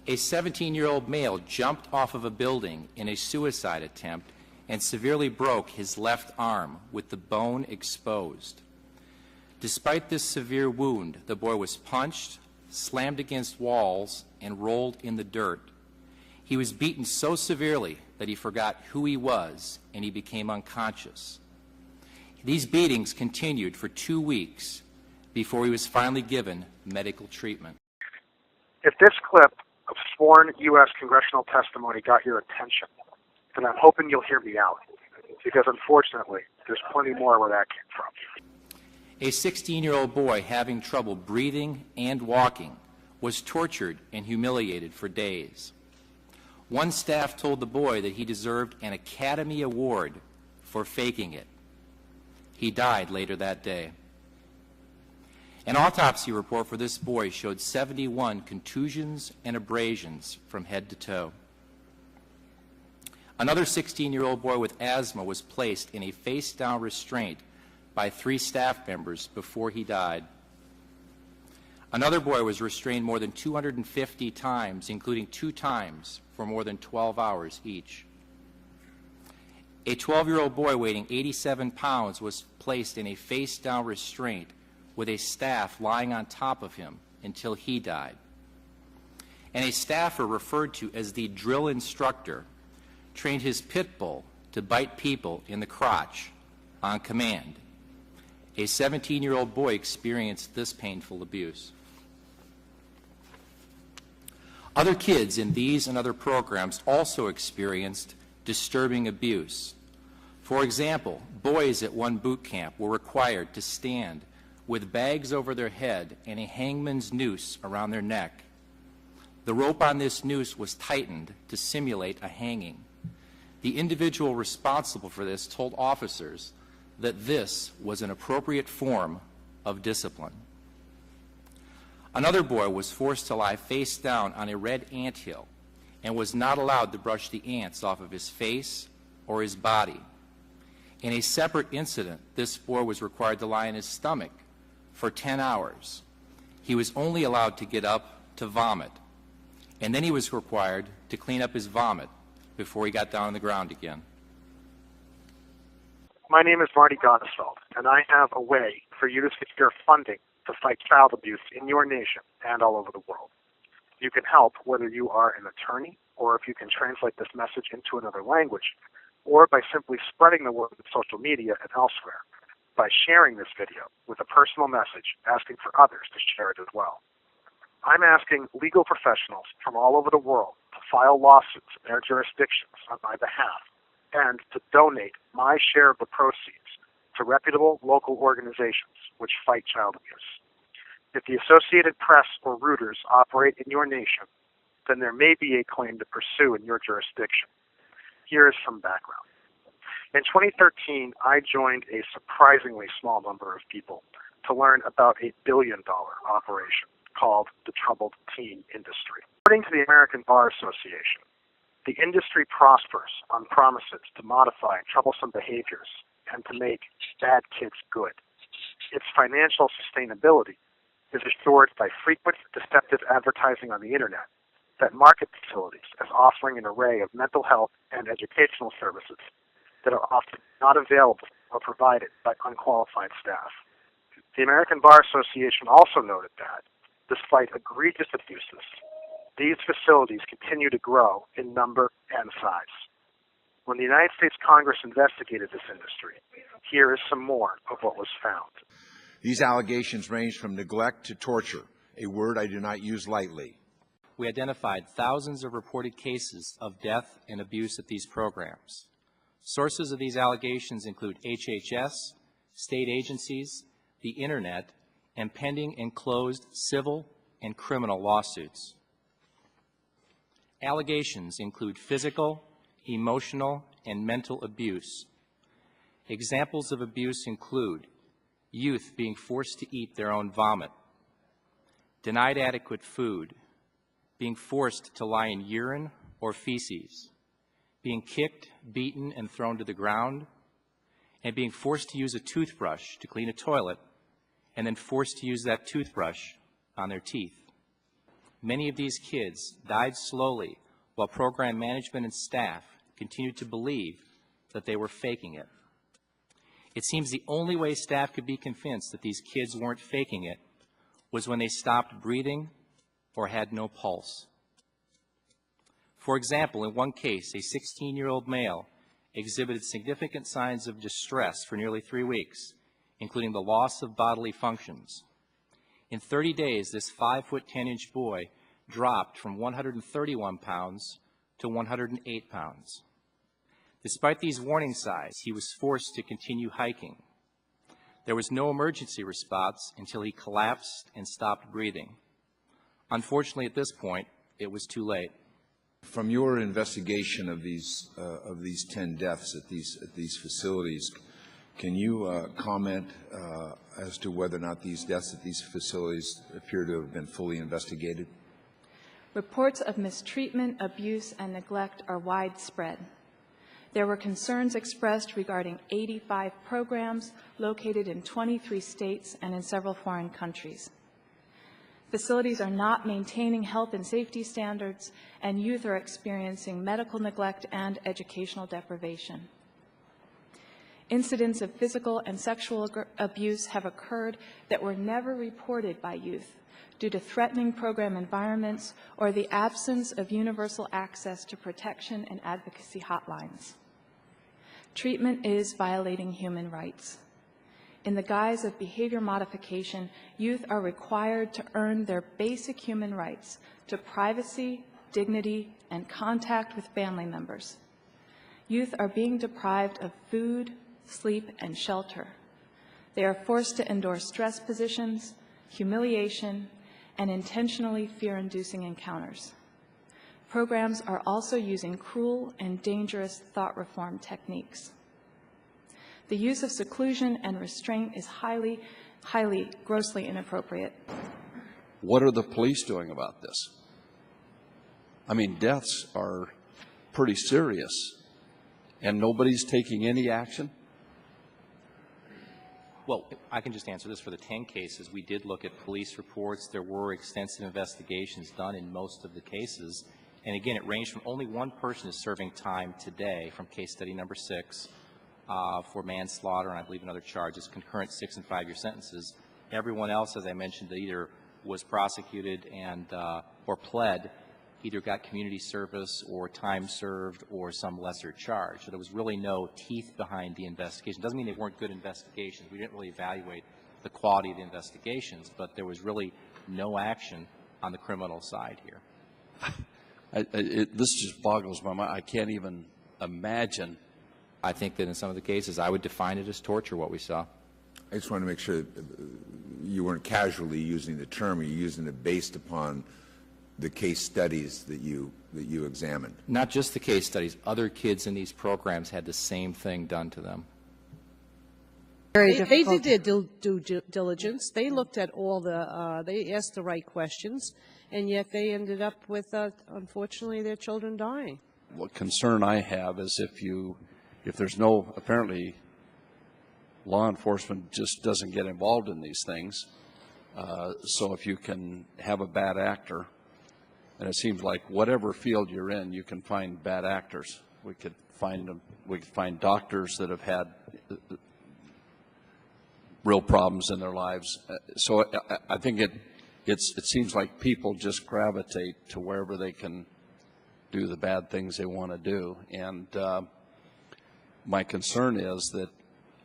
A 17-year-old male jumped off of a building in a suicide attempt and severely broke his left arm with the bone exposed. Despite this severe wound, the boy was punched, slammed against walls, and rolled in the dirt. He was beaten so severely that he forgot who he was and he became unconscious. These beatings continued for 2 weeks before he was finally given medical treatment. If this clip of sworn U.S. congressional testimony got your attention, then I'm hoping you'll hear me out, because unfortunately, there's plenty more where that came from. A 16-year-old boy having trouble breathing and walking was tortured and humiliated for days. One staff told the boy that he deserved an Academy Award for faking it. He died later that day. An autopsy report for this boy showed 71 contusions and abrasions from head to toe. Another 16-year-old boy with asthma was placed in a face-down restraint by 3 staff members before he died. Another boy was restrained more than 250 times, including 2 times for more than 12 hours each. A 12-year-old boy weighing 87 pounds was placed in a face-down restraint with a staff lying on top of him until he died. And a staffer referred to as the drill instructor trained his pit bull to bite people in the crotch on command. A 17-year-old boy experienced this painful abuse. Other kids in these and other programs also experienced disturbing abuse. For example, boys at one boot camp were required to stand with bags over their head and a hangman's noose around their neck. The rope on this noose was tightened to simulate a hanging. The individual responsible for this told officers that this was an appropriate form of discipline. Another boy was forced to lie face down on a red anthill and was not allowed to brush the ants off of his face or his body. In a separate incident, this boy was required to lie on his stomach for 10 hours. He was only allowed to get up to vomit, and then he was required to clean up his vomit before he got down on the ground again. My name is Marty Final, and I have a way for you to secure funding to fight child abuse in your nation and all over the world. You can help whether you are an attorney or if you can translate this message into another language, or by simply spreading the word on social media and elsewhere, by sharing this video with a personal message asking for others to share it as well. I'm asking legal professionals from all over the world to file lawsuits in their jurisdictions on my behalf and to donate my share of the proceeds to reputable local organizations which fight child abuse. If the Associated Press or Reuters operate in your nation, then there may be a claim to pursue in your jurisdiction. Here is some background. In 2013, I joined a surprisingly small number of people to learn about a billion-dollar operation called the troubled teen industry. According to the American Bar Association, the industry prospers on promises to modify troublesome behaviors and to make bad kids good. Its financial sustainability is assured by frequent deceptive advertising on the internet that market facilities as offering an array of mental health and educational services that are often not available or provided by unqualified staff. The American Bar Association also noted that, despite egregious abuses, these facilities continue to grow in number and size. When the United States Congress investigated this industry, here is some more of what was found. These allegations range from neglect to torture, a word I do not use lightly. We identified thousands of reported cases of death and abuse at these programs. Sources of these allegations include HHS, state agencies, the Internet, and pending and closed civil and criminal lawsuits. Allegations include physical, emotional, and mental abuse. Examples of abuse include youth being forced to eat their own vomit, denied adequate food, being forced to lie in urine or feces, being kicked, beaten, and thrown to the ground, and being forced to use a toothbrush to clean a toilet, and then forced to use that toothbrush on their teeth. Many of these kids died slowly while program management and staff continued to believe that they were faking it. It seems the only way staff could be convinced that these kids weren't faking it was when they stopped breathing or had no pulse. For example, in one case, a 16-year-old male exhibited significant signs of distress for nearly 3 weeks, including the loss of bodily functions. In 30 days, this 5-foot 10-inch boy dropped from 131 pounds to 108 pounds. Despite these warning signs, he was forced to continue hiking. There was no emergency response until he collapsed and stopped breathing. Unfortunately, at this point, it was too late. From your investigation of these 10 deaths at these facilities, can you comment as to whether or not these deaths at these facilities appear to have been fully investigated? Reports of mistreatment, abuse, and neglect are widespread. There were concerns expressed regarding 85 programs located in 23 states and in several foreign countries. Facilities are not maintaining health and safety standards, and youth are experiencing medical neglect and educational deprivation. Incidents of physical and sexual abuse have occurred that were never reported by youth due to threatening program environments or the absence of universal access to protection and advocacy hotlines. Treatment is violating human rights. In the guise of behavior modification, youth are required to earn their basic human rights to privacy, dignity, and contact with family members. Youth are being deprived of food, sleep, and shelter. They are forced to endure stress positions, humiliation, and intentionally fear-inducing encounters. Programs are also using cruel and dangerous thought reform techniques. The use of seclusion and restraint is highly, grossly inappropriate. What are the police doing about this? I mean, deaths are pretty serious, and nobody's taking any action? Well, I can just answer this. For the 10 cases, we did look at police reports. There were extensive investigations done in most of the cases. And again, it ranged from only one person is serving time today from case study number 6 for manslaughter and I believe another charges, concurrent 6- and 5-year sentences. Everyone else, as I mentioned, either was prosecuted and or pled, either got community service or time served or some lesser charge. So there was really no teeth behind the investigation. Doesn't mean they weren't good investigations. We didn't really evaluate the quality of the investigations, but there was really no action on the criminal side here. This just boggles my mind. I can't even imagine. I think that in some of the cases, I would define it as torture, what we saw. I just want to make sure that you weren't casually using the term. You're using it based upon the case studies that you examined. Not just the case studies. Other kids in these programs had the same thing done to them. They did their due diligence. They looked at all the, they asked the right questions, and yet they ended up with, unfortunately, their children dying. What concern I have is if there's no, apparently, law enforcement just doesn't get involved in these things. So if you can have a bad actor, and it seems like whatever field you're in, you can find bad actors. We could find doctors that have had real problems in their lives. So I think it seems like people just gravitate to wherever they can do the bad things they want to do. And my concern is that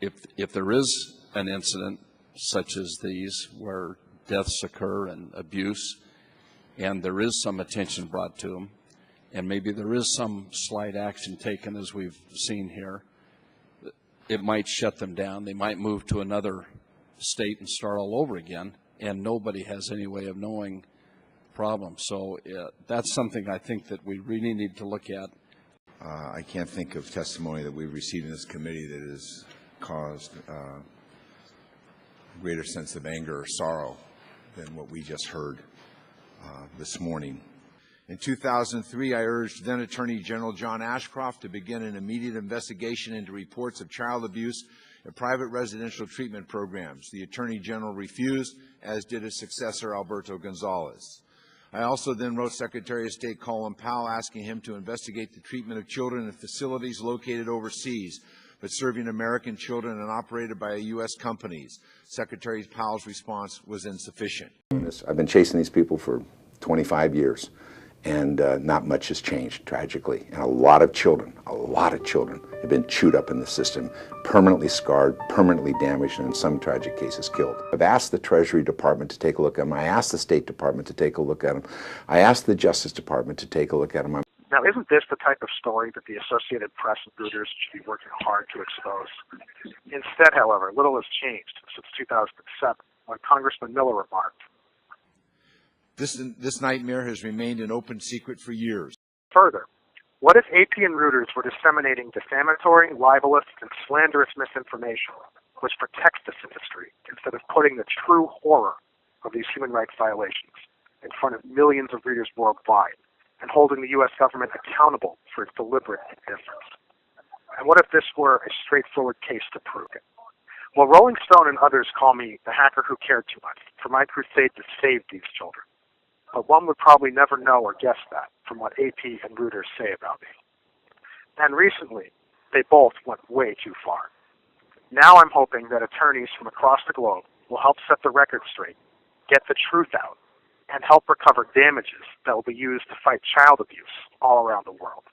if there is an incident such as these where deaths occur and abuse, and there is some attention brought to them, and maybe there is some slight action taken as we've seen here, it might shut them down. They might move to another state and start all over again, and nobody has any way of knowing the problem. So that's something I think that we really need to look at. I can't think of testimony that we've received in this committee that has caused a greater sense of anger or sorrow than what we just heard this morning. In 2003, I urged then Attorney General John Ashcroft to begin an immediate investigation into reports of child abuse at private residential treatment programs. The Attorney General refused, as did his successor, Alberto Gonzalez. I also then wrote Secretary of State Colin Powell asking him to investigate the treatment of children in facilities located overseas, but serving American children and operated by U.S. companies. Secretary Powell's response was insufficient. I've been chasing these people for 25 years, and not much has changed, tragically. And a lot of children have been chewed up in the system, permanently scarred, permanently damaged, and in some tragic cases killed. I've asked the Treasury Department to take a look at them. I asked the State Department to take a look at them. I asked the Justice Department to take a look at them. Now, isn't this the type of story that the Associated Press and Reuters should be working hard to expose? Instead, however, little has changed since 2007, when Congressman Miller remarked, This nightmare has remained an open secret for years. further, what if AP and Reuters were disseminating defamatory, libelous, and slanderous misinformation, which protects this industry, instead of putting the true horror of these human rights violations in front of millions of readers worldwide, and holding the U.S. government accountable for its deliberate indifference? And what if this were a straightforward case to prove it? Well, Rolling Stone and others call me the hacker who cared too much for my crusade to save these children. But one would probably never know or guess that from what AP and Reuters say about me. And recently, they both went way too far. Now I'm hoping that attorneys from across the globe will help set the record straight, get the truth out, and help recover damages that will be used to fight child abuse all around the world.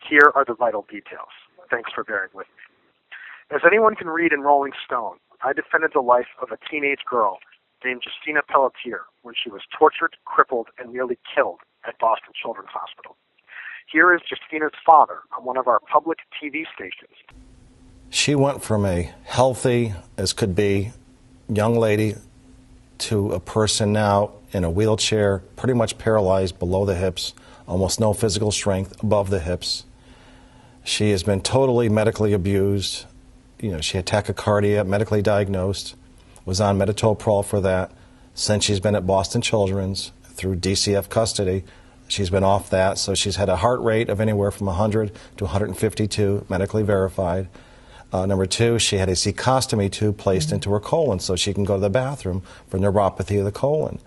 Here are the vital details. Thanks for bearing with me. As anyone can read in Rolling Stone, I defended the life of a teenage girl named Justina Pelletier when she was tortured, crippled, and nearly killed at Boston Children's Hospital. Here is Justina's father on one of our public TV stations. She went from a healthy as could be young lady to a person now in a wheelchair, pretty much paralyzed below the hips, almost no physical strength above the hips. She has been totally medically abused. You know, she had tachycardia, medically diagnosed, was on metoprolol for that. Since she's been at Boston Children's through DCF custody, she's been off that, so she's had a heart rate of anywhere from 100 to 152, medically verified. Number two, she had a cecostomy tube placed into her colon so she can go to the bathroom for neuropathy of the colon.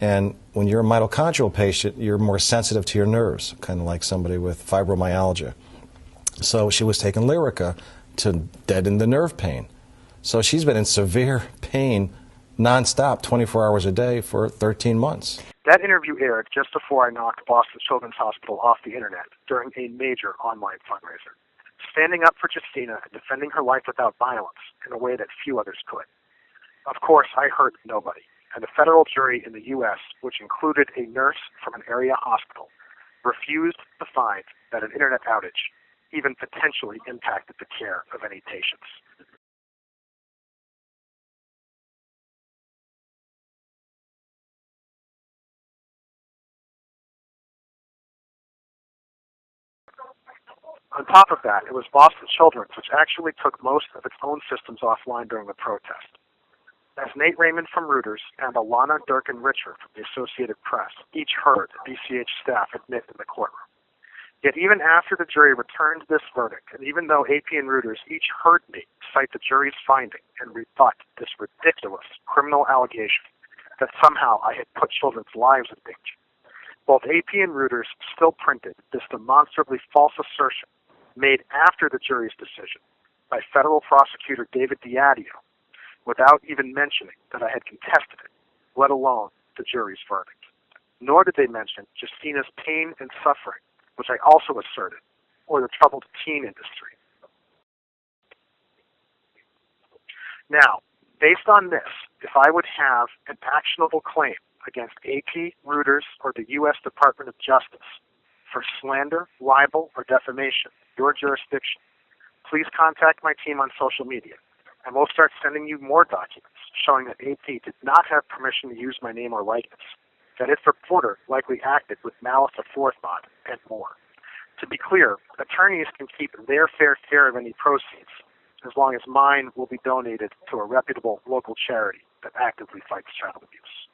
And when you're a mitochondrial patient, you're more sensitive to your nerves, kind of like somebody with fibromyalgia. So she was taking Lyrica to deaden the nerve pain. So she's been in severe pain nonstop, 24 hours a day for 13 months. That interview aired just before I knocked Boston Children's Hospital off the internet during a major online fundraiser, standing up for Justina and defending her life without violence in a way that few others could. Of course, I hurt nobody, and a federal jury in the U.S., which included a nurse from an area hospital, refused to find that an internet outage even potentially impacted the care of any patients. On top of that, it was Boston Children's which actually took most of its own systems offline during the protest. As Nate Raymond from Reuters and Alana Durkin-Richer from the Associated Press each heard BCH staff admit in the courtroom. Yet even after the jury returned this verdict, and even though AP and Reuters each heard me cite the jury's finding and rebut this ridiculous criminal allegation that somehow I had put children's lives in danger, both AP and Reuters still printed this demonstrably false assertion made after the jury's decision by federal prosecutor David Diadio, without even mentioning that I had contested it, let alone the jury's verdict. Nor did they mention Justina's pain and suffering, which I also asserted, or the troubled teen industry. Now, based on this, if I would have an actionable claim against AP, Reuters, or the U.S. Department of Justice for slander, libel, or defamation, your jurisdiction, please contact my team on social media, and we'll start sending you more documents showing that AP did not have permission to use my name or likeness, that its reporter likely acted with malice aforethought, and more. To be clear, attorneys can keep their fair share of any proceeds, as long as mine will be donated to a reputable local charity that actively fights child abuse.